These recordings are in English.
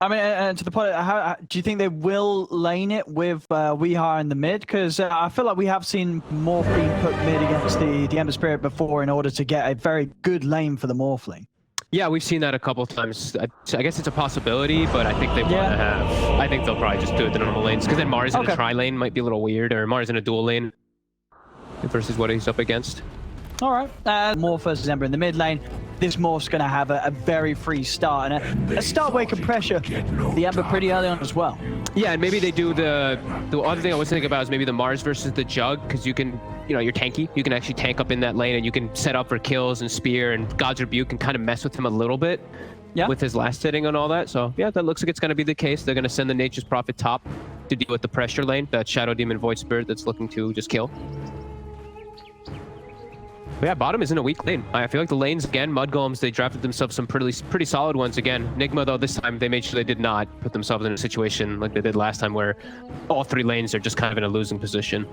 I mean, and to the point, how do you think they will lane it with Weehaw in the mid? Because I feel like we have seen Morph being put mid against the Ember Spirit before in order to get a very good lane for the Morphling. Yeah, we've seen that a couple times. I guess it's a possibility, but I think they want to have... I think they'll probably just do it the normal lanes, because then Mars in a tri-lane might be a little weird, or Mars in a dual lane versus what he's up against. All right. Morph versus Ember in the mid lane. This Morph's going to have a very free start, and a start where he can pressure the Ember pretty early on as well. Yeah, and maybe they do the other thing I was thinking about is maybe the Mars versus the Jug, because you can, you know, you're tanky. You can actually tank up in that lane, and you can set up for kills and spear, and God's Rebuke can kind of mess with him a little bit with his last hitting and all that. So yeah, that looks like it's going to be the case. They're going to send the Nature's Prophet top to deal with the pressure lane, that Shadow Demon Void Spirit that's looking to just kill. But yeah, bottom isn't a weak lane. I feel like the lanes, again, Mudgolems, they drafted themselves some pretty solid ones again. Nigma, though, this time they made sure they did not put themselves in a situation like they did last time where all three lanes are just kind of in a losing position.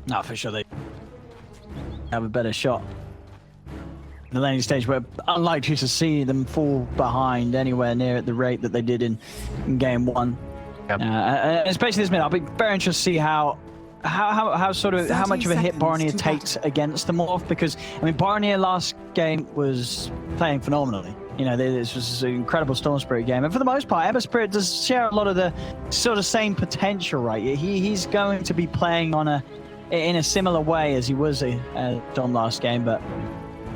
No, for sure they have a better shot. The laning stage where unlikely to see them fall behind anywhere near at the rate that they did in game one. Yep. Especially this mid, I'll be very interested to see how much of a hit Barnier takes against the Morph, because I mean Barnier last game was playing phenomenally. You know, this was an incredible Storm Spirit game, and for the most part, Ember Spirit does share a lot of the sort of same potential, right? He's going to be playing in a similar way as he was Dom last game, but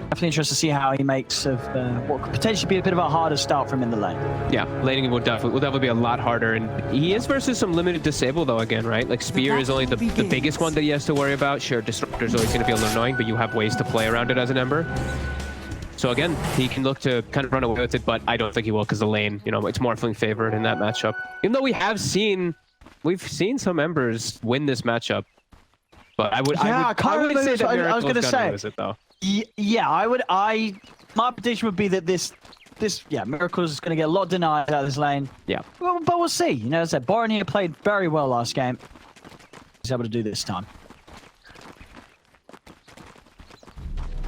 definitely interested to see how he makes of what could potentially be a bit of a harder start for him in the lane. Yeah, laning will definitely be a lot harder, and he is versus some limited disable though again, right? Like Spear is only the biggest one that he has to worry about. Sure, Disruptor is always going to be a little annoying, but you have ways to play around it as an Ember. So again, he can look to kind of run away with it, but I don't think he will, because the lane, you know, it's Morphling favored in that matchup. Even though we've seen some Embers win this matchup, but I would say that Miracle's gonna lose it though. Yeah, my prediction would be that this Miracles is going to get a lot of denied out of this lane. Yeah. Well, but we'll see. You know, as I said, Barnier played very well last game. He's able to do this time.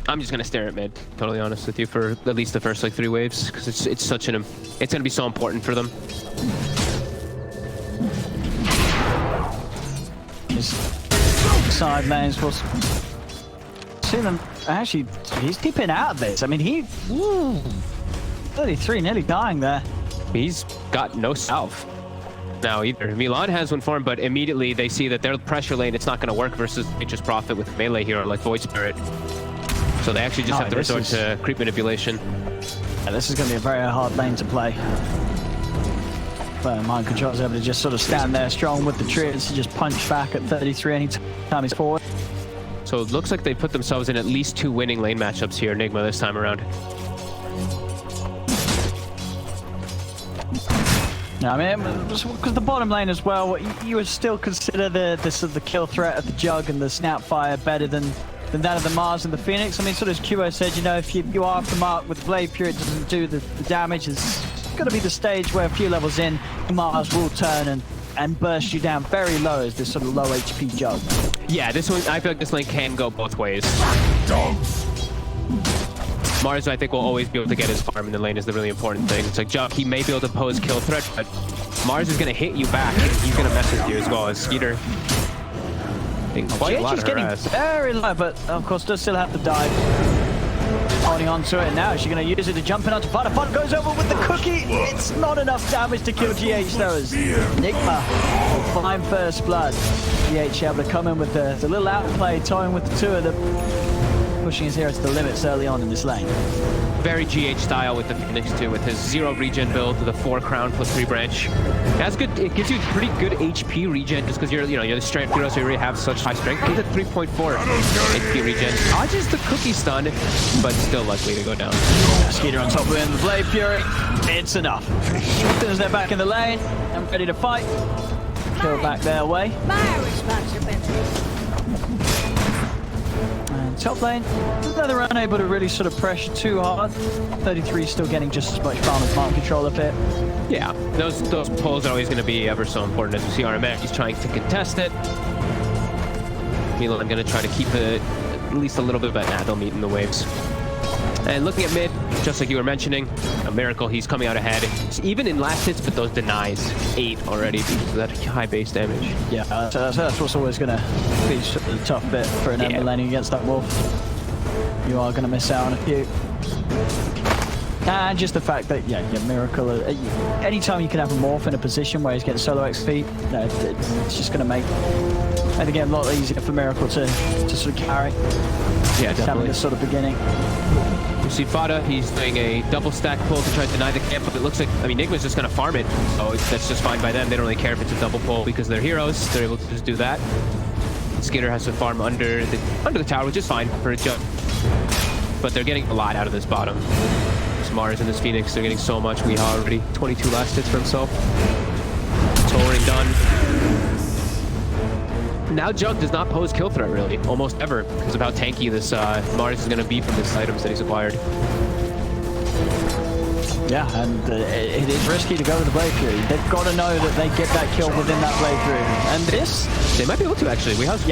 I'm just going to stare at mid, totally honest with you, for at least the first like 3 waves, because it's going to be so important for them. His side lanes will see them. Actually, he's deeping out of this. I mean, 33, nearly dying there. He's got no salve now either. Milan has one for him, but immediately they see that their pressure lane, it's not going to work versus Nature's Prophet with a melee hero like Void Spirit. So they actually just have to resort to creep manipulation. Yeah, this is going to be a very hard lane to play. But Mind Control's able to just sort of stand there strong with the trees to just punch back at 33 anytime he's forward. So it looks like they put themselves in at least 2 winning lane matchups here, Nigma, this time around. No, I mean, because the bottom lane as well, you would still consider the kill threat of the Jug and the Snapfire better than that of the Mars and the Phoenix. I mean, sort of as QO said, you know, if you are off the mark with Blade Pure, it doesn't do the damage. It's going to be the stage where a few levels in, Mars will turn and burst you down very low as this sort of low HP Jug. Yeah, this one, I feel like this lane can go both ways. Mars, I think, will always be able to get his farm in the lane is the really important thing. It's like Jug, he may be able to pose kill threat, but Mars is going to hit you back, and he's going to mess with you as well as Skiter. She's getting very low, but of course does still have to dive. Holding on to it now. Is she going to use it to jump in onto Butter? Butter goes over with the cookie. It's not enough damage to kill GH though, as Nigma will find first blood. GH able to come in with the little outplay, toying with the 2 of them, pushing his hero to the limits early on in this lane. Very GH style with the Phoenix too, with his 0 regen build, the 4 crown plus 3 branch. That's good. It gives you pretty good HP regen just because you're the strength hero, so you already have such high strength. Gives it 3.4 HP regen. Dodges the cookie stun, but still likely to go down. Skiter on top of him, the Blade Fury. It's enough. As soon as they're back in the lane and ready to fight, kill back their way. My responsibility. Top lane, they're unable to really sort of pressure too hard. 33 still getting just as much farm as Mind Control up it. Yeah, those pulls are always going to be ever so important. As we see RMX, he's trying to contest it. Milan going to try to keep it at least a little bit, but they'll meet in the waves. And looking at mid, just like you were mentioning, a miracle. He's coming out ahead. Even in last hits, but those denies 8 already because of that high base damage. Yeah, that's what's always going to be the tough bit for an Ember laning against that wolf. You are going to miss out on a few. And just the fact that, yeah, Miracle, anytime you can have a morph in a position where he's getting solo XP, it's just going to make the game a lot easier for Miracle to sort of carry. Yeah, definitely. Having this sort of beginning. You see Fada, he's doing a double stack pull to try to deny the camp, but it looks like, I mean, Nigma's just going to farm it, so that's just fine by them. They don't really care if it's a double pull because they're heroes. They're able to just do that. Skiter has to farm under the tower, which is fine for a jump, but they're getting a lot out of this bottom. Mars and this Phoenix, they're getting so much. Weehaw already 22 last hits for himself. Touring done. Now Jug does not pose kill threat really, almost ever, because of how tanky this Mars is going to be from this items that he's acquired. Yeah, and it is risky to go with the Blade Fury. They've got to know that they get that kill within that Blade Fury. And this... They might be able to, actually. Yes,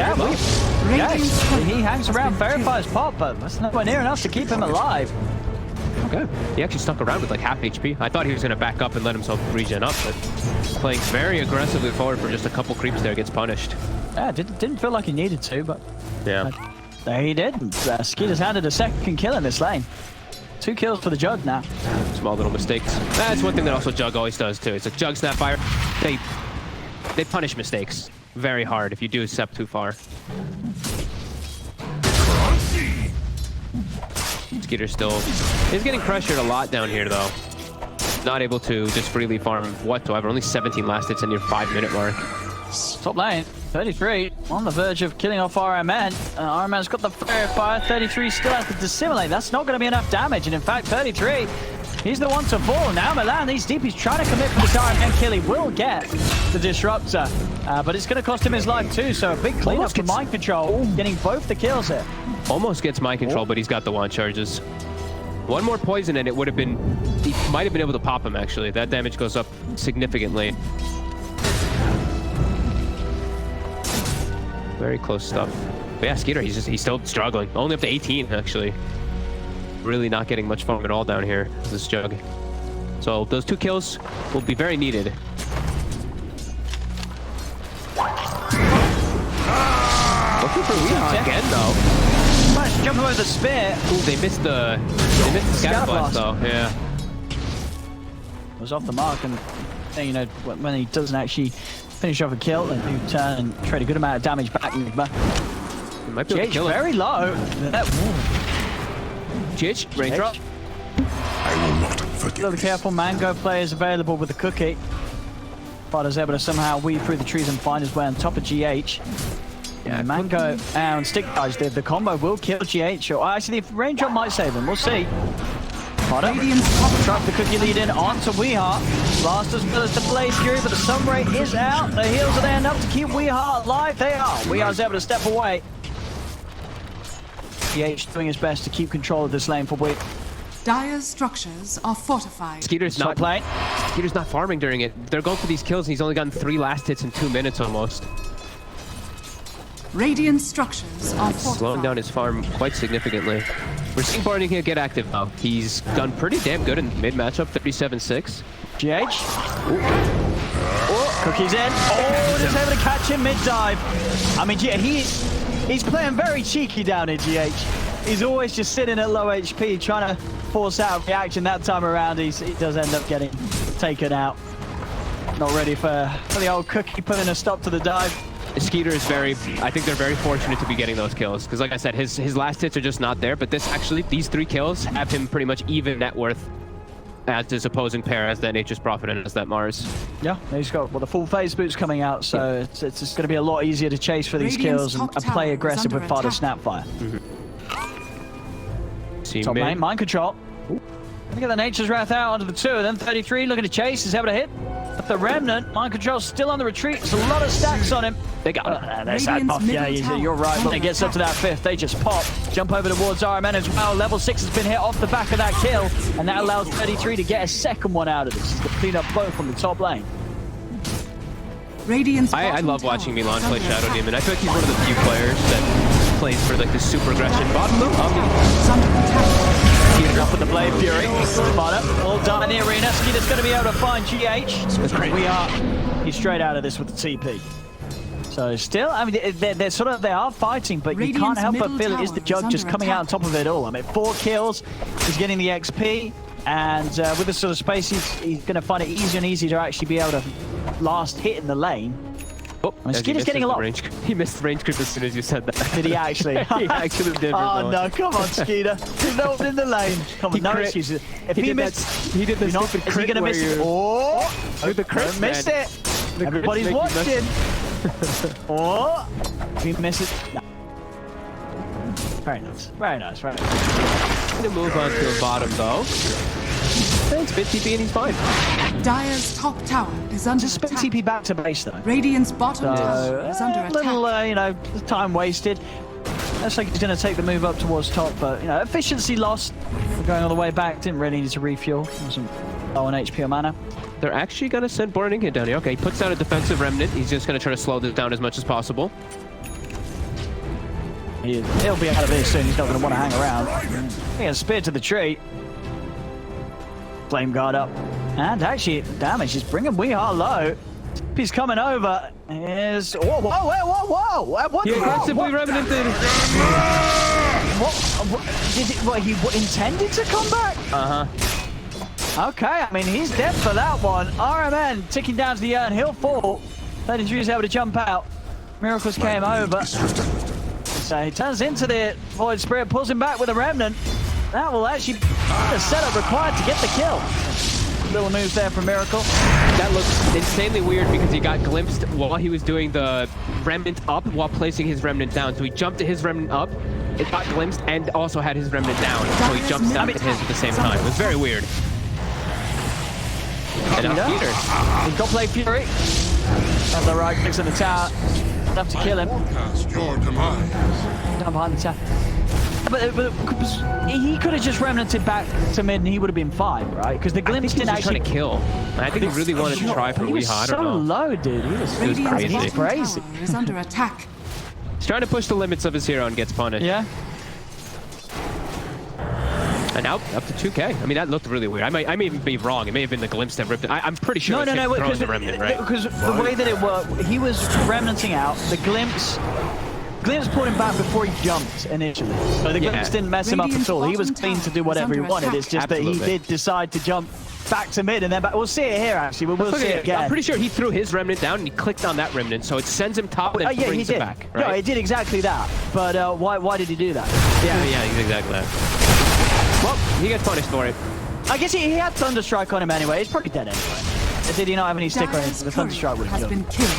he hangs around, verifies pop, but that's nowhere near enough to keep him alive. Okay. He actually stuck around with like half HP. I thought he was going to back up and let himself regen up, but playing very aggressively forward for just a couple creeps there gets punished. Yeah, didn't feel like he needed to, but... Yeah. There he did. Skiter's handed a second kill in this lane. 2 kills for the Jug now. Small little mistakes. That's one thing that also Jug always does too. It's like Jug Snapfire. They punish mistakes very hard if you do step too far. Skiter still is getting pressured a lot down here though. Not able to just freely farm whatsoever. Only 17 last hits in your 5-minute mark. Top lane, 33, on the verge of killing off RMN. RMN's got the fire, 33 still has to dissimulate. That's not going to be enough damage, and in fact, 33, he's the one to fall. Now Milan, he's deep, he's trying to commit for this RMN kill. He will get the Disruptor, but it's going to cost him his life too, so a big cleanup for Mind Control, getting both the kills here. Almost gets Mind Control, but he's got the wand charges. One more poison and it would have been, he might have been able to pop him actually. That damage goes up significantly. Very close stuff. But yeah, Skiter, he's still struggling. Only up to 18 actually. Really not getting much farm at all down here, this Jug. So those 2 kills will be very needed. Looking for Weehaw again though. Nice jump over the spear. Ooh, they missed the scatter blast though. Yeah. It was off the mark, and you know when he doesn't actually finish off a kill, and you turn and trade a good amount of damage back. Might be able to kill very him. low. GH, raindrop. I will not forget. A little careful. Mango players available with the cookie. Fada's able to somehow weave through the trees and find his way on top of GH. Yeah, Mango and Stick Dodge, the combo will kill GH. Or actually, the raindrop might save him. We'll see. Fada drop the cookie lead in onto Weehaw. Blast as well as the Blaze Fury, but the Sunray is out. The heals are there enough to keep Weehaw alive. They are. Weehaw's able to step away. GH doing his best to keep control of this lane for Wee. Dire's structures are fortified. Skiter's not farming during it. They're going for these kills, and he's only gotten 3 last hits in 2 minutes almost. Radiant structures are fortified. Slowing down his farm quite significantly. We're seeing Barney here get active now. He's done pretty damn good in mid matchup, 37-6. GH. Oh, Cookie's in. Oh, just able to catch him mid dive. I mean, yeah, he's playing very cheeky down here, GH. He's always just sitting at low HP, trying to force out a reaction. That time around, he does end up getting taken out. Not ready for the old Cookie putting a stop to the dive. Skiter is I think they're very fortunate to be getting those kills. Because like I said, his last hits are just not there. But these 3 kills have him pretty much even net worth as his opposing pair, as that Nature's Prophet and as that Mars. Yeah, he's got the full phase boots coming out, so it's just going to be a lot easier to chase for these kills and play aggressive with Fada Snapfire. Top lane, Mind Control. Gonna get the Nature's Wrath out onto the 2, and then 33 looking to chase, is able to hit. But the Remnant, Mind Control's still on the retreat. There's a lot of stacks on him. They got there's that buff. Yeah, you're right. When it gets up to that 5th, they just pop. Jump over towards RMN as well. Level 6 has been hit off the back of that kill, and that allows 33 to get a second one out of this. To clean up both on the top lane. I love watching Milan play Shadow Demon. I feel like he's one of the few players that plays for like the super aggression bottom loop. Skeeter up with the Blade Fury. Spider all done in the arena. Skeeter's going to be able to find GH. He's straight out of this with the TP. So still, I mean, they are fighting, but you can't help but feel it is the Jug just coming out on top of it all. I mean, 4 kills, he's getting the XP, and with this sort of space, he's going to find it easier and easier to actually be able to last hit in the lane. Oh, I mean, Skeeter's getting a lot. He missed range creep as soon as you said that. Did he actually? He actually did. Oh no, come on, Skeeter. There's no one in the lane. Come on, no excuses. If he missed, he did the stupid crit. Is he going to miss it? Oh, the crit, missed it. Everybody's watching. Oh, he missed it. No. Very nice. Very nice. Very nice. Going to move on to the bottom though. Thanks, bit TP and he's fine. Dire's top tower is under Just spin attack. TP back to base though. Radiant's bottom tower is under attack. Little, you know, time wasted. Looks like he's going to take the move up towards top, but you know, efficiency lost. We're going all the way back. Didn't really need to refuel. Wasn't low on HP or mana. They're actually going to send Burning Hit down here. Okay, he puts down a defensive remnant. He's just going to try to slow this down as much as possible. He'll be out of here soon. He's not going to want to hang around. He has spear to the tree. Flame guard up. And actually, damage is bringing Weehaw low. He's coming over. Here's... Whoa, whoa, whoa, whoa, whoa! What? He aggressively remnanted. What, he intended to come back? Uh-huh. Okay, I mean, he's dead for that one. RMN ticking down to the urn. He'll fall. 33 is able to jump out. Miracles came over. So he turns into the Void Spirit, pulls him back with a Remnant. That will actually be the setup required to get the kill. Little moves there from Miracle. That looks insanely weird because he got glimpsed while he was doing the Remnant up while placing his Remnant down. So he jumped to his Remnant up, it got glimpsed, and also had his Remnant down. So he jumps down to his at the same time. It was very weird. And now Skeeter. He's got Blade Fury. Have the right clicks in the tower. Enough to kill him. Forecast your demise. Down behind the tower. But he could have just remnanted back to mid and he would have been fine, right? Because the glimpse didn't actually trying to kill. I think he really wanted to try for He was Weehaw. I so don't know. low, dude. He was Radiant's crazy. bottom tower is under attack. He's trying to push the limits of his hero and gets punished. Yeah. And now up to 2K. I mean, that looked really weird. I may even be wrong. It may have been the glimpse that ripped it. I'm pretty sure it's him throwing the remnant, right? Because the way that it worked, he was remnanting out. The glimpse pulled him back before he jumped initially. So the glimpse didn't mess him up at all. He was clean to do whatever he wanted. It's just that he did decide to jump back to mid and then back. We'll see it here, actually. We'll see it again. I'm pretty sure he threw his remnant down and he clicked on that remnant, so it sends him top and then brings it back. Right? No, it did exactly that. But why did he do that? Yeah, exactly that. Well, he gets punished for it. I guess he had Thunderstrike on him anyway. He's probably dead anyway. Did he not have any stick or anything? The Thunderstrike would have been killed.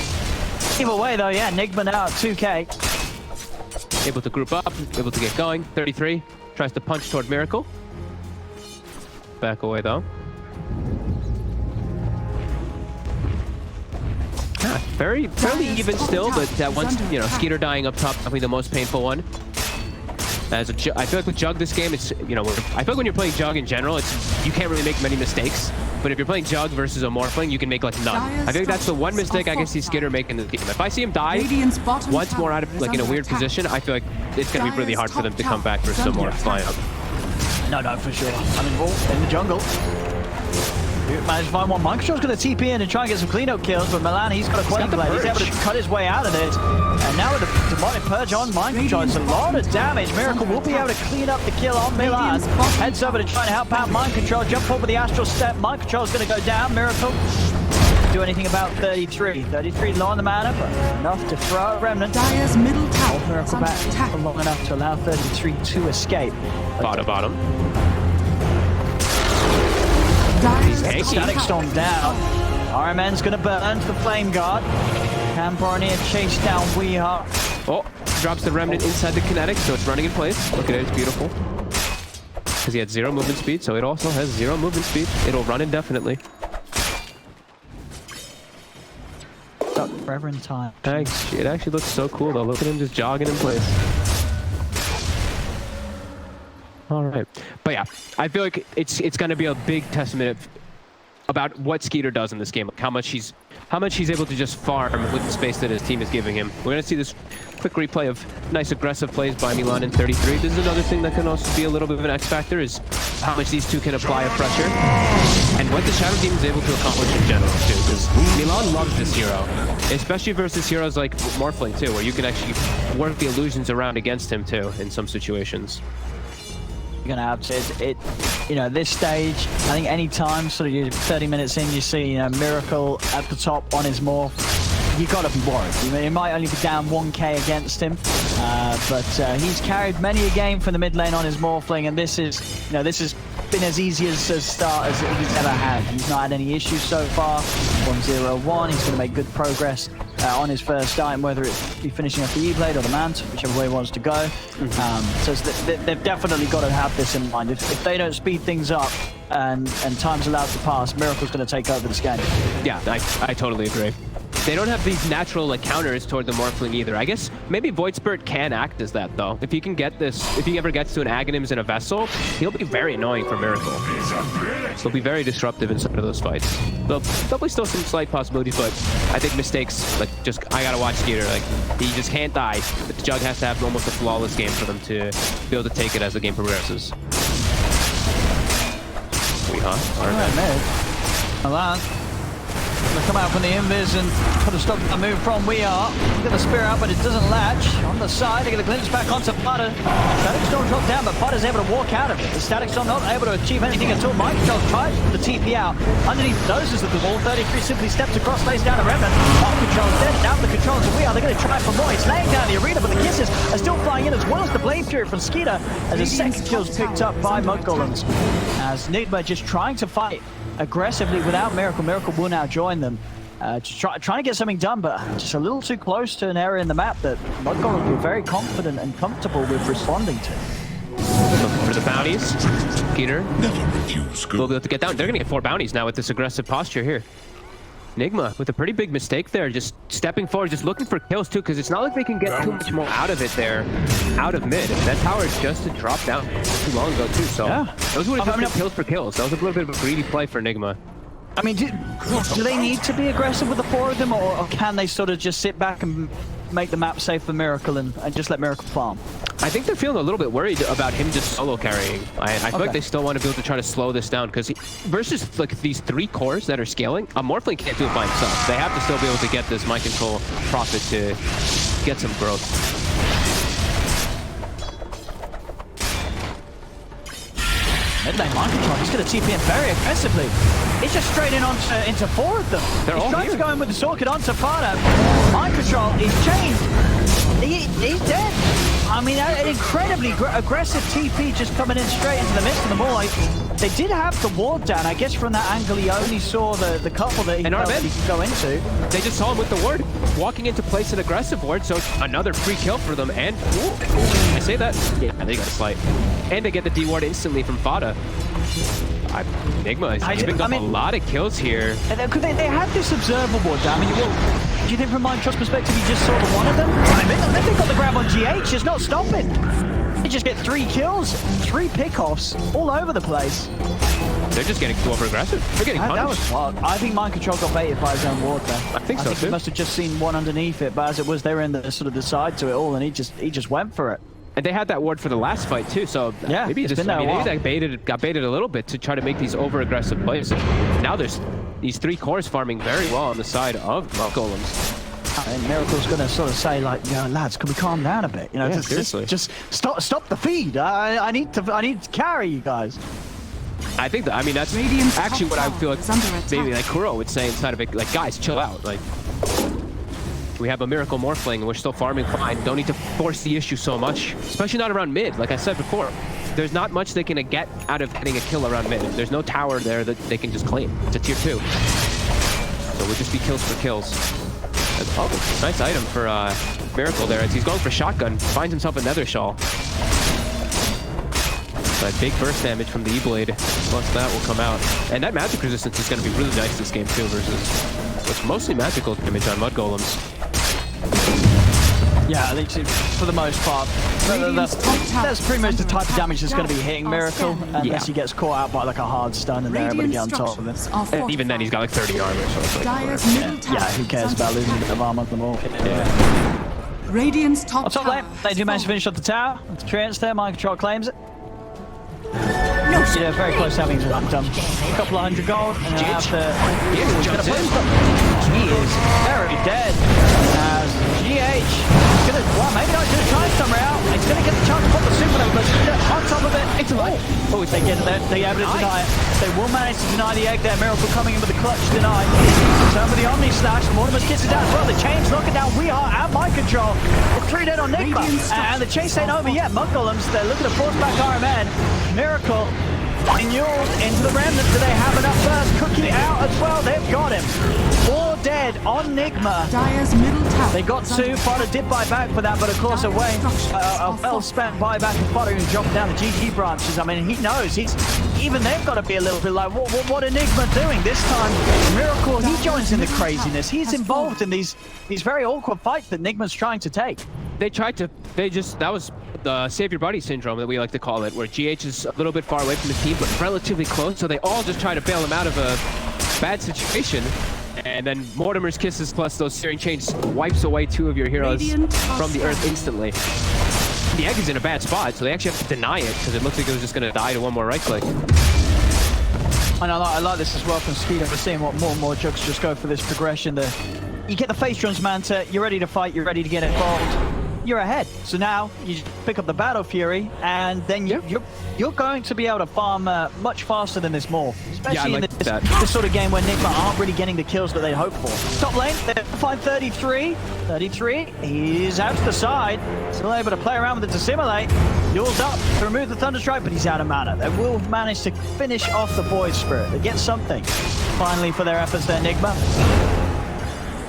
Either way, though, yeah, Nigma now at 2K. Able to group up, able to get going. 33 tries to punch toward Miracle. Back away though. Fairly even still, but that once, you know, Skeeter dying up top, probably the most painful one. As I feel like with Jug this game, it's, you know, I feel like when you're playing Jug in general, you can't really make many mistakes. But if you're playing Jug versus a Morphling, you can make like none. I think that's the one mistake I can see Skeeter making in the game. If I see him die once more out of like in a weird position, I feel like it's gonna be really hard for them to come back versus some more lineup. No, for sure. I'm involved in the jungle. Managed to find one. Microsoft's going to TP in and try and get some cleanup kills, but Milan, he's got a Quelling Blade. He's able to cut his way out of this. And now with the Demonic Purge on Mind Control, it's a lot of damage. Miracle will be able to clean up the kill on Milan. Heads over to try and help out Mind Control. Jump up with the Astral Step. Mind Control's going to go down. Miracle do anything about 33. 33 low on the mana, but enough to throw a Remnant. Dire's middle tower is Miracle under back attack. for long enough to allow 33 to escape. Bottom. Static Storm down. RMN's gonna burn the Flame Guard. Camporonia chase down Weehaw. Oh, drops the remnant inside the kinetic, so it's running in place. Look at it, it's beautiful. Because he had 0 movement speed, so it also has 0 movement speed. It'll run indefinitely. Stuck forever in time. It actually looks so cool though. Look at him just jogging in place. All right, but yeah, I feel like it's going to be a big testament about what Skiter does in this game, like how much he's able to just farm with the space that his team is giving him. We're going to see this quick replay of nice aggressive plays by Milan in 33. This is another thing that can also be a little bit of an X factor is how much these two can apply of pressure, and what the Shadow Demon is able to accomplish in general too. Because Milan loves this hero, especially versus heroes like Morphling too, where you can actually work the illusions around against him too in some situations. You're gonna have to, you know, this stage, I think any time, sort of 30 minutes in, you see, you know, Miracle at the top on his morph, you gotta be worried. You know, he might only be down 1k against him, but he's carried many a game from the mid lane on his Morphling, and this is, you know, this has been as easy as a start as he's ever had. He's not had any issues so far. 1-0-1, he's gonna make good progress on his first item, whether it be finishing off the E-Blade or the Mant, whichever way he wants to go. So they've definitely got to have this in mind. If they don't speed things up and time's allowed to pass, Miracle's going to take over this game. Yeah, I totally agree. They don't have these natural like counters toward the Morphling either. I guess maybe Void Spirit can act as that though. If he can get this, if he ever gets to an Aghanims in a Vessel, he'll be very annoying for Miracle. He'll be very disruptive in some of those fights. There'll probably still some slight possibilities, but I think mistakes, like just, I gotta watch Skiter, like he just can't die. The Jug has to have almost a flawless game for them to be able to take it as the game progresses. Alright, man. Alright. Gonna come out from the invis and put a stop to the move from We Are. Get the spear out, but it doesn't latch. On the side, they get the glimpse back onto Potter. Static Storm dropped down, but Potter's able to walk out of it. The Static Storm not able to achieve anything at all. Mike Control tries the TP out. Underneath noses of the wall, 33 simply steps across, lays down a Remnant. Mike Control's dead, down the controls of We Are. They're going to try for more. He's laying down the arena, but the kisses are still flying in, as well as the Blade Fury from Skiter, as a second kill's picked up by Mudgolems. As Nigma just trying to fight aggressively without Miracle. Miracle will now join them. Trying to get something done, but just a little too close to an area in the map that Mudgolems were very confident and comfortable with responding to. For the bounties, Skiter Never refuse good. will be able to get down. They're going to get 4 bounties now with this aggressive posture here. Nigma with a pretty big mistake there, just stepping forward, just looking for kills too, because it's not like they can get too much more out of it there, out of mid. That tower just to drop down too long ago too, so yeah. Those would have been kills for kills. That was a little bit of a greedy play for Nigma. I mean, do they need to be aggressive with the 4 of them, or can they sort of just sit back and make the map safe for Miracle and just let Miracle farm? I think they're feeling a little bit worried about him just solo carrying. I feel like they still want to be able to try to slow this down, because versus like these 3 cores that are scaling, a Morphling can't do it by himself. They have to still be able to get this Mind Control profit to get some growth. Mid lane Mind Control, he's going to TP in very aggressively. He's just straight in into 4 of them. They're he's all trying here. to go in with the Sorkid onto Fada. Mind Control, he's chained. He's dead. I mean, an incredibly aggressive TP just coming in straight into the midst of them all. They did have the ward down. I guess from that angle, he only saw the couple that he could go into. They just saw him with the ward, walking into place an aggressive ward, so another free kill for them, and I say that, yeah, they got a slight. And they get the D ward instantly from Fada. Nigma is giving up a lot of kills here. They had this observable damage. Do you think from Mind Control's perspective, he just saw the one of them? Then they got the grab on GH, it's not stopping. They just get 3 kills, 3 pickoffs all over the place. They're just getting too over-aggressive. They're getting punished. That was wild. I think Mind Control got baited by his own ward there. I think so too. He must have just seen one underneath it, but as it was, they were in the sort of the side to it all, and he just went for it. And they had that ward for the last fight too, so yeah, maybe he just maybe got baited a little bit to try to make these over-aggressive plays. And now there's these 3 cores farming very well on the side of Golems. And Miracle's going to sort of say, like, you know, lads, can we calm down a bit? You know, just stop the feed. I need to carry you guys. I think that, I mean, that's actually what I feel like maybe like Kuro would say inside of it, like, guys, chill out. Like, we have a Miracle Morphling and we're still farming fine. Don't need to force the issue so much, especially not around mid. Like I said before, there's not much they can get out of getting a kill around mid. There's no tower there that they can just claim. It's a tier 2. So we'll just be kills for kills. Oh, nice item for Miracle there as he's going for shotgun. Finds himself a Nether Shawl. But big burst damage from the E-Blade. Plus that will come out. And that magic resistance is going to be really nice this game too versus what's mostly magical damage on Mudgolems. Yeah, I think for the most part, that's pretty much the type of damage that's going to be hitting Miracle, unless he gets caught out by like a hard stun and they're able to get on top of it. And even then, he's got like 30 armor, so it's like, yeah, who cares about losing a bit of armor at the moment? Yeah. Radiant's top lane, they do manage to finish off the tower. It's Treants there, Mind Control claims it. Yeah, very close to having a couple of hundred gold, and then after He's gonna he is very dead. As GH gonna, well, maybe not just try somewhere out. He's gonna get the chance to put the supernova, but on top of it, it's alive. Oh, if they get there, they able to deny it. They will manage to deny the egg there. Miracle coming in with the clutch denied. Turn with the Omni Slash. Mortimer's kisses down as well. The chain's knocking down. We are at mind control. It's 3 dead on Nigma, and the chase ain't over yet. Mudgolems, they're looking to force back RMN. Miracle Renewed into the remnant. Do they have enough first? Cookie out as well. They've got him. 4 dead on Nigma. Dire's middle tower. They got 2. Fodder did buy back for that, but of course away. A well-spent buyback of Fodder who's dropping down the GG branches. I mean, he knows. Even they've got to be a little bit like, what are Nigma doing? This time, Miracle, he joins in the craziness. He's involved in these very awkward fights that Nigma's trying to take. That was the save your buddy syndrome that we like to call it, where GH is a little bit far away from the team, but relatively close, so they all just try to bail him out of a bad situation. And then Mortimer's Kisses plus those Searing Chains wipes away 2 of your heroes from the earth instantly. The egg is in a bad spot, so they actually have to deny it, because it looks like it was just going to die to one more right click. And I like this as well from Skiter. We're seeing what more and more Jugs just go for this progression. You get the Face Drums Manta, you're ready to fight, you're ready to get involved. You're ahead. So now you pick up the Battle Fury, and then you're going to be able to farm much faster than this more. Especially in this sort of game where Nigma aren't really getting the kills that they'd hope for. Top lane, they find 33. 33, he's out to the side. Still able to play around with it to simulate. Yule's up to remove the Thunderstrike, but he's out of mana. They will manage to finish off the Void Spirit. They get something, finally, for their efforts there, Nigma.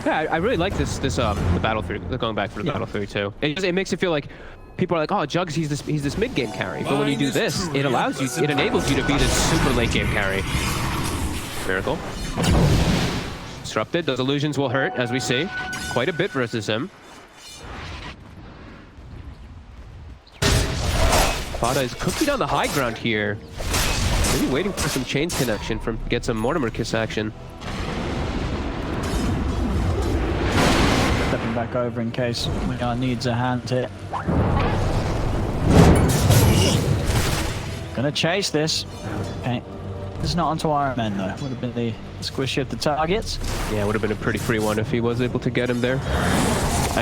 Yeah, I really like the Battle Fury, going back for the Battle Fury too. It makes it feel like people are like, oh, Jugs, he's this mid game carry. But when you do this, it enables you to be this super late game carry. Miracle. Disrupted. Those illusions will hurt, as we see, quite a bit versus him. Fada is cooking on the high ground here. Maybe waiting for some chains connection from get some Mortimer Kiss action. Stepping back over in case needs a hand hit. Gonna chase this. Okay. This is not onto RMN though. Would have been the squishy of the targets. Yeah, it would have been a pretty free one if he was able to get him there.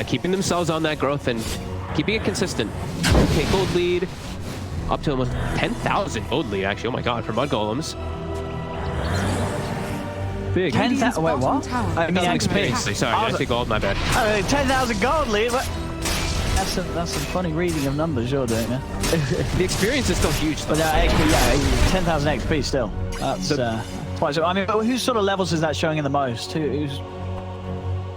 Keeping themselves on that growth and keeping it consistent. Okay, gold lead. Up to almost 10,000 gold lead actually. Oh my god, for Mudgolems. Big. 10,000. Wait, what? I mean experience. Sorry, I think gold. My bad. 10,000 gold lead. What? That's a funny reading of numbers you're doing, yeah? The experience is still huge, though. But XP, yeah, 10,000 XP still. That's twice. I mean, whose sort of levels is that showing in the most? Who's?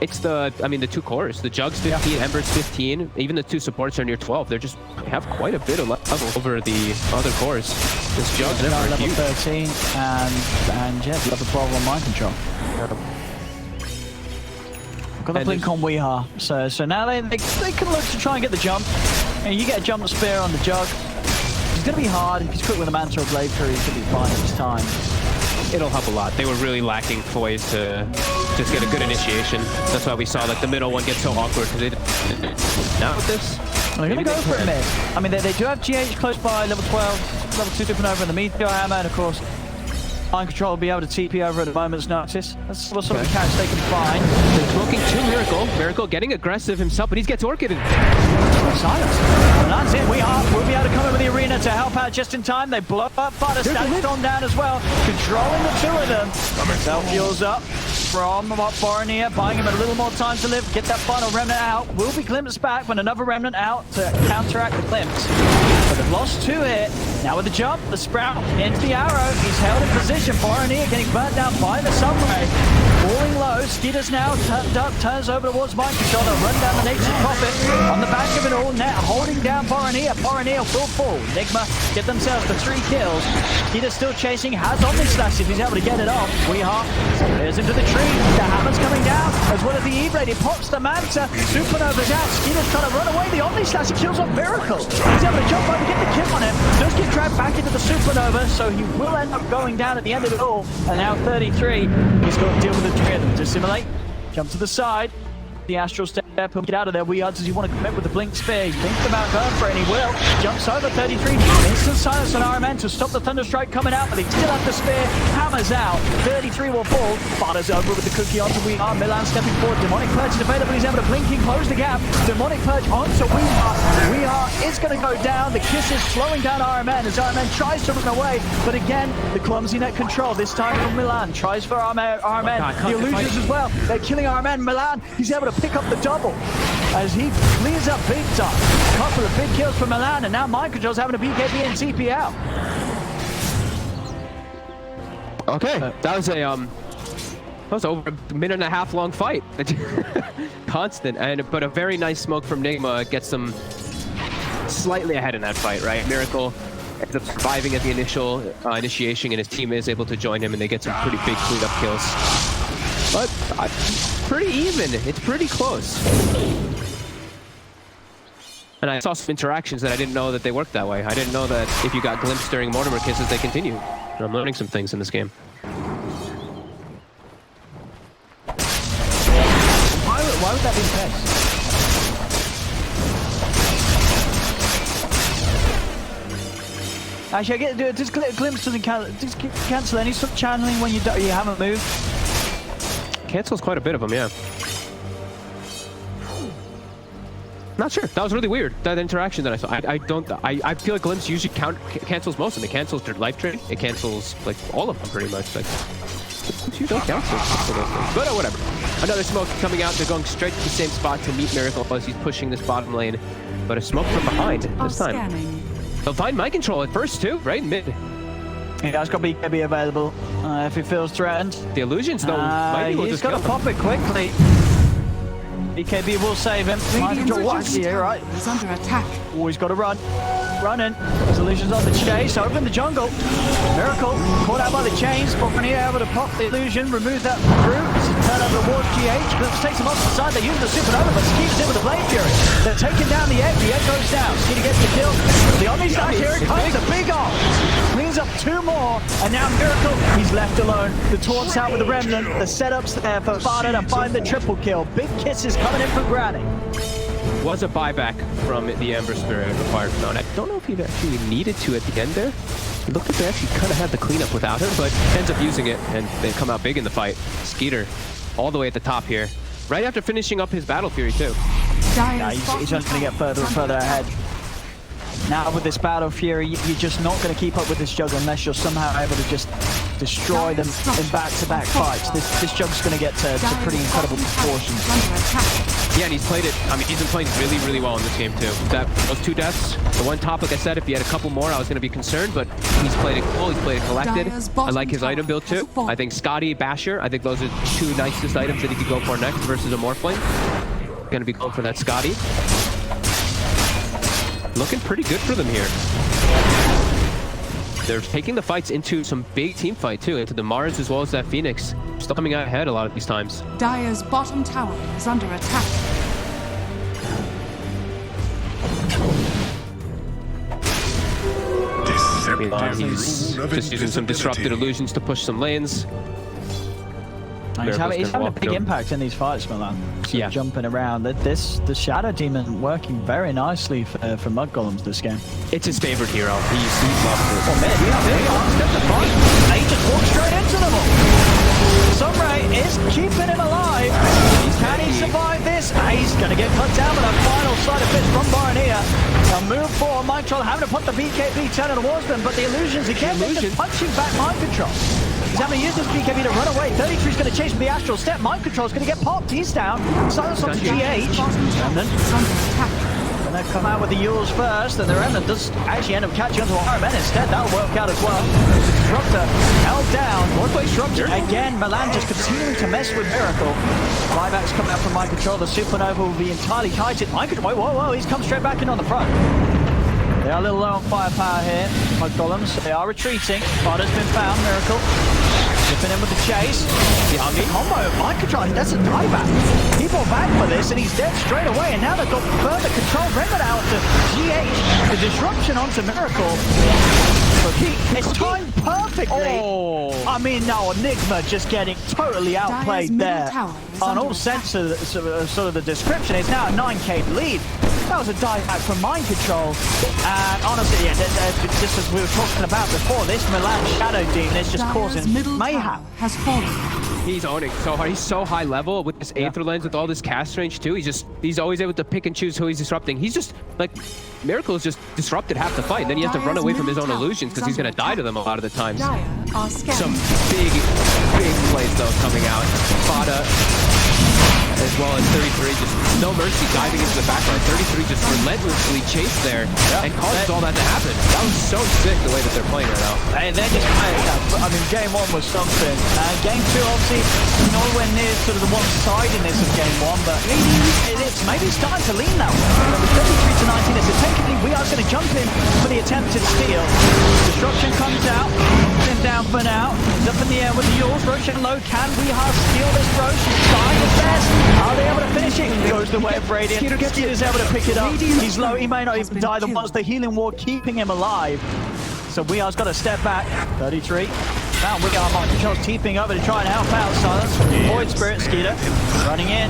It's the 2 cores. The Jugs 15, Embers 15. Even the 2 supports are near 12. They just have quite a bit of level over the other cores. This Jugs are level huge. 13 and yeah, level 12 on mind control. Got the blink on Weeha, so now they can look to try and get the jump. And you get a jump spear on the Jug. It's going to be hard. If he's quick with a Manta or Blade Fury, he's going to be fine this time. It'll help a lot. They were really lacking poise to just get a good initiation. That's why we saw like the middle one get so awkward because they now with this. Well, they're going to go for it mid. I mean, they do have GH close by, level 12, level 2 Supernova, and the Meteor Hammer, and of course, Mind Control will be able to TP over at a moment's notice. That's what sort of catch they can find. They're smoking to Miracle. Miracle getting aggressive himself, but he gets orchided. Silence. And that's it. We'll be able to come over the arena to help out just in time. They blow up Fodder, Static Storm down as well. Controlling the 2 of them. Self-fuels up from Boromir, buying him a little more time to live. Get that final remnant out. Will be glimpsed back when another remnant out to counteract the glimpse. But they've lost 2 here. Now with the jump, the sprout into the arrow. He's held in position. Boromir getting burnt down by the Sunray. Falling low. Skiter's now turned up, turns over towards Mind Control. They'll run down the Nature's Prophet. On the back of it all, net holding down Boromir. Boromir will fall. Nigma get themselves to 3 kills. Skiter's still chasing. Has Omni Slash if he's able to get it off. Weeha clears into the tree. The hammer's coming down as well as the E-Blade. He pops the Manta. Supernova's out. Skiter's trying to run away. The Omni Slash kills off Miracle. He's able to jump over, get the kill on him. Does get dragged back into the Supernova, so he will end up going down at the end of it all. And now 33. He's got to deal with the 3 of them to simulate. Jump to the side. the Astral Step and get out of there. Does he want to commit with the Blink Spear? He's thinking about going for it, and he will. Jumps over 33. Instant silence on RMN to stop the Thunderstrike coming out, but they still have the Spear. Hammers out. 33 will fall. Barter's over with the cookie onto We Are. Milan stepping forward. Demonic Purge is available. He's able to blink and close the gap. Demonic Purge onto We Are. We Are is going to go down. The kiss is slowing down RMN as RMN tries to run away, but again, the clumsy net control. This time from Milan. Tries for RMN. The illusions as well. They're killing RMN. Milan, he's able to pick up the double as he cleans up big time. A couple of big kills for Milan, and now Mind Control's having a BKB and TP out. Okay, that was over a minute and a half long fight. Constant, but a very nice smoke from Nigma gets them slightly ahead in that fight, right? Miracle ends up surviving at the initial initiation, and his team is able to join him, and they get some pretty big cleanup kills. But pretty even. It's pretty close. And I saw some interactions that I didn't know that they worked that way. I didn't know that if you got glimpsed during Mortimer kisses, they continue. And I'm learning some things in this game. Why would that be the case? Actually, I get to do it. Does Glimpse doesn't cancel any sort of channeling when you haven't moved? Cancels quite a bit of them, yeah. Not sure. That was really weird. That interaction that I saw. I feel like Glimpse usually cancels most of them. It cancels their life drain. It cancels like all of them pretty much. Like, you don't cancel. But whatever. Another smoke coming out. They're going straight to the same spot to meet Miracle as he's pushing this bottom lane. But a smoke from behind this time. They'll find Mind Control at first too, right? Mid. Yeah, it's got BKB available if he feels threatened. The illusions, though, he's got to pop it quickly. BKB will save him. Mind Control, watch here, right? He's under attack. Always got to run. Running. His illusions on the chase. Over in the jungle. Miracle caught out by the chains. Boffinier able to pop the illusion, remove that root. Turn over towards GH. Glimpse takes him off the side. They use the supernova, but keeps it with the Blade Fury. They're taking down the egg. The egg goes down. Skiter gets the kill. The Omni Slash, here it comes. A big ult. Cleans up 2 more. And now Miracle, he's left alone. The taunts out with the Remnant. The setup's there for Barter to find the triple kill. Big kisses coming in from Granny. Was a buyback from the Ember Spirit required from I don't know if he actually needed to at the end there. It looked like they actually kind of had the cleanup without him, but ends up using it, and they come out big in the fight. Skiter all the way at the top here, right after finishing up his Battle Fury too. Yeah, he's just going to get further and further ahead. Now with this Battle Fury, you're just not going to keep up with this Jug unless you're somehow able to just destroy them in back-to-back fights. This Jug's going to get to pretty incredible proportions. Yeah, and he's played it. I mean, he's been playing really, really well in this game too. Those 2 deaths, the one top, like I said, if he had a couple more, I was going to be concerned, but he's played it cool. He's played it collected. I like his item build too. I think Scotty, Basher, I think those are 2 nicest items that he could go for next versus a Morphling. Going to be going for that Scotty. Looking pretty good for them here. They're taking the fights into some big team fight too, into the Mars as well as that Phoenix. Still coming out ahead a lot of these times. Dire's bottom tower is under attack. He's just using some disrupted illusions to push some lanes. He's having a big impact in these fights, Milan. Yeah. Jumping around. The Shadow Demon working very nicely for Mudgolems this game. It's his favorite hero. He's loves it. Oh, man, step to fight. He just walked straight into them all. Sunray is keeping him alive. Can he survive this? He's going to get cut down with a final side of fist from Baronier. Now move forward, Mind Control having to put the BKB turn towards them, but the illusions again, they're just punching back Mind Control. He's having to use this BKB to run away. 33's going to chase from the Astral Step. Mind Control's going to get popped. He's down. Silence onto GH. Remnant. And they come out with the Yules first, and the Remnant does actually end up catching onto RMN instead. That'll work out as well. Disruptor held down. Northway Disruptor. Again, Milan just continuing to mess with Miracle. Buybacks coming out from Mind Control. The Supernova will be entirely kited. Mind Control, whoa, he's come straight back in on the front. They are a little low on firepower here. Mudgolems, they are retreating. Barter's been found, Miracle. Zipping in with the chase. The Omni combo, mind control, that's a dieback. People back for this, and he's dead straight away, and now they've got further control. Remnant out to GH. The disruption onto Miracle. It's timed perfectly. Oh. I mean, no, Nigma just getting totally outplayed there. On all sense of sort of the description, it's now a 9k lead. That was a dive back from mind control. And honestly, yeah, just as we were talking about before, this Milan Shadow Demon is just causing mayhem. Has fallen. He's owning so hard. He's so high level with this Aether Lens, with all this cast range too. He's always able to pick and choose who he's disrupting. He's just like, Miracle is just disrupted half the fight. And then he has to run away from his own illusions because he's going to die to them a lot of the times. Some big plays though coming out. Fada, as well as 33, just no mercy diving into the backline. 33 just relentlessly chased there and causes all that to happen. That was so sick the way that they're playing right now. And they're just playing that. I mean, game one was something. Game two, obviously, nowhere near sort of the one-sidedness of game one, but maybe it's starting to lean that way. With 33 to 19, it's effectively we are going to jump in for the attempted steal. Disruption comes out, him down for now. He's up in the air with the Yules. Roche and low. Can we steal this Roche? He's trying his best. Are they able to finish it? Goes the way of Radiant. Skeeter's able to pick it up. He's low. He may not even die. The one's the healing ward keeping him alive. So Weare's got to step back. 33. Now Weare Mind Control's keeping over to try and help out. Silence. Void Spirit. Skeeter running in.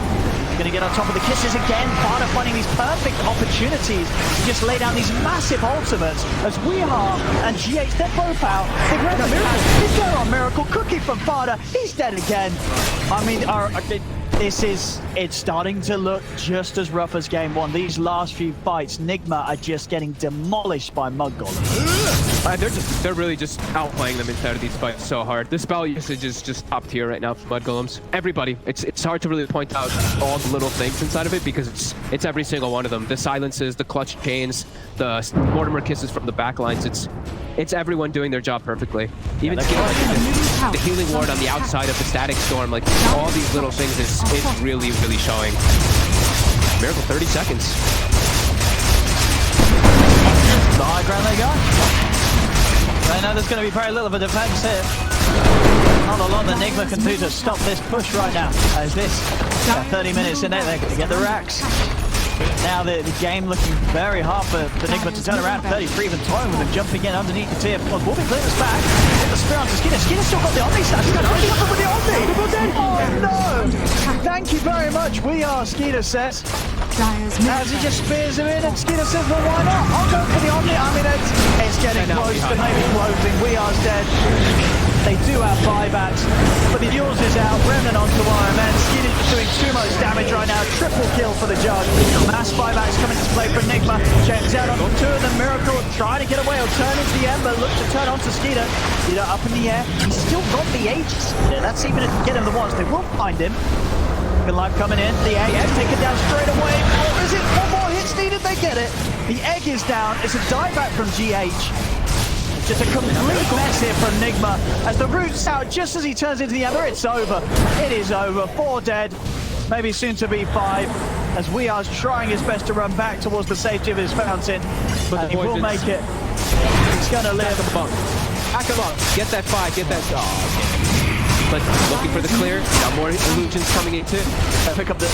Going to get on top of the kisses again. Fada finding these perfect opportunities to just lay down these massive ultimates as Weare and GH, they're both out. They grab a Miracle. He's there on Miracle. Cookie from Fada. He's dead again. I mean, it's starting to look just as rough as game one. These last few fights, Nigma are just getting demolished by mudgolems. They're really just outplaying them inside of these fights so hard. The spell usage is just top tier right now for mudgolems. Everybody, it's hard to really point out all the little things inside of it because it's every single one of them. The silences, the clutch chains, the Mortimer kisses from the backlines. It's everyone doing their job perfectly. Even the healing ward on the outside of the static storm, like all these little things is really, really showing. Miracle 30 seconds. The high ground they go. They know there's going to be very little of a defense here. Not a lot that Nigma can do to stop this push right now. As this 30 minutes in there, they're going to get the racks. Now the game looking very hard for Nigma to turn around. 33 even toying with him, jumping in underneath the tier. Will be clear this back. Get the spear onto Skeeter. Skeeter's still got the Omni stash. He's got to jump with the Omni. Oh no! Thank you very much. We are Skeeter says. As he just spears him in, and Skeeter says, well, why not? I'll go for the Omni. I mean, it's getting close to maybe closing. We are dead. They do have buybacks, but the Yules is out. Remnant onto RMN. Skeeter's just doing too much damage right now. Triple kill for the Jug. Mass buybacks coming into play for Nigma. James out on two of them. Miracle trying to get away. Or turn into the Ember. Look to turn onto Skeeter. Skeeter up in the air. He's still got the Aegis. That's even if you get him the ones. They will find him. Life coming in. The egg is taken down straight away. Or is it one more hits needed? They get it. The egg is down. It's a dive back from GH. Just a complete mess here from Nigma. As the root's out, just as he turns into the other, it's over. It is over. 4 dead. Maybe soon to be 5. As Weare's trying his best to run back towards the safety of his fountain. But he will make it. He's going to live. Hack him up. Get that 5. Get that. Oh, okay. But looking for the clear. Now more illusions coming into. Pick up the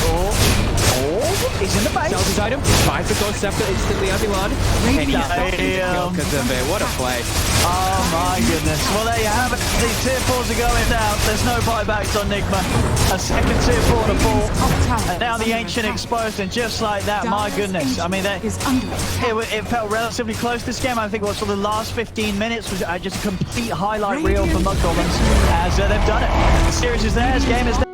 he's in the base. Sells his item. Tries to go Scepter instantly on Milan. And he's because of it. What a play. Oh my goodness. Well, there you have it. The tier 4s are going down. There's no buybacks on Nigma. A second tier 4 to fall. And now the Ancient exposed, and just like that, my goodness. I mean, it felt relatively close this game. I think it was for the last 15 minutes was just a complete highlight reel for mudgolems as they've done it. The series is theirs, game is theirs.